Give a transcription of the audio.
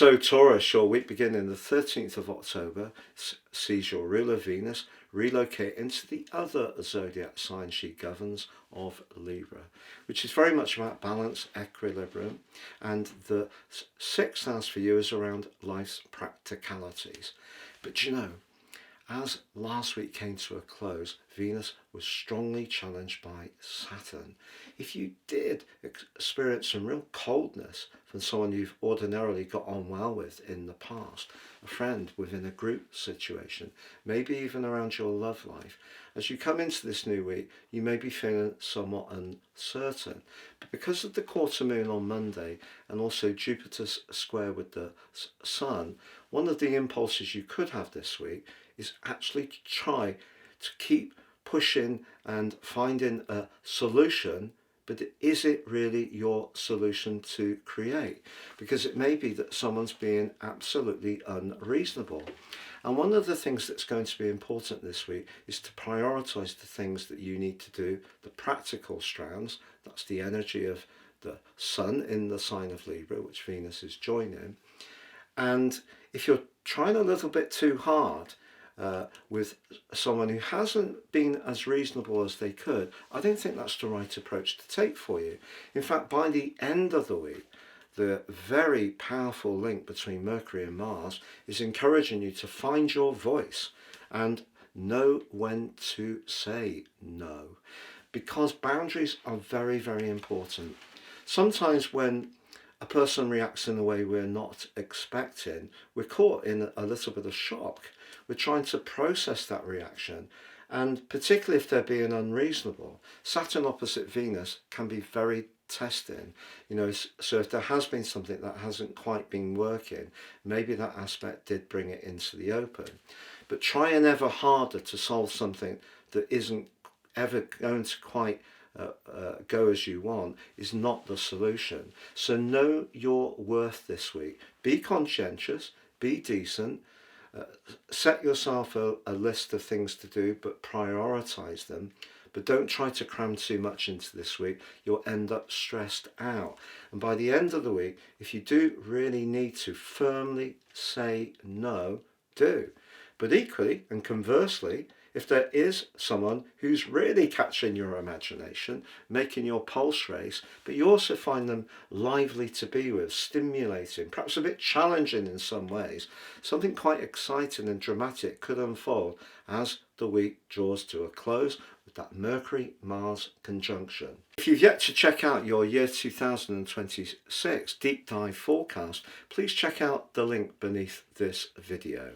So Taurus, your week beginning the 13th of October sees your ruler Venus relocate into the other zodiac sign she governs of Libra, which is very much about balance, equilibrium, and the sixth house for you is around life's practicalities. But you know, as last week came to a close, Venus was strongly challenged by Saturn. If you did experience some real coldness from someone you've ordinarily got on well with in the past, a friend within a group situation, maybe even around your love life, as you come into this new week, you may be feeling somewhat uncertain. But because of the quarter moon on Monday and also Jupiter's square with the Sun, one of the impulses you could have this week is actually to try to keep pushing and finding a solution, but is it really your solution to create? Because it may be that someone's being absolutely unreasonable. And one of the things that's going to be important this week is to prioritize the things that you need to do, the practical strands. That's the energy of the Sun in the sign of Libra, which Venus is joining. And if you're trying a little bit too hard, with someone who hasn't been as reasonable as they could, I don't think that's the right approach to take for you. In fact, by the end of the week, the very powerful link between Mercury and Mars is encouraging you to find your voice and know when to say no, because boundaries are very, very important. Sometimes when a person reacts in a way we're not expecting, we're caught in a little bit of shock. We're trying to process that reaction, and particularly if they're being unreasonable, Saturn opposite Venus can be very testing. So if there has been something that hasn't quite been working, maybe that aspect did bring it into the open. But trying ever harder to solve something that isn't ever going to quite go as you want is not the solution. So know your worth this week. Be conscientious, be decent, set yourself a list of things to do, but prioritize them. But don't try to cram too much into this week. You'll end up stressed out. And by the end of the week, if you do really need to firmly say no, do. But equally and conversely, if there is someone who's really catching your imagination, making your pulse race, but you also find them lively to be with, stimulating, perhaps a bit challenging in some ways, something quite exciting and dramatic could unfold as the week draws to a close with that Mercury-Mars conjunction. If you've yet to check out your year 2026 deep dive forecast, please check out the link beneath this video.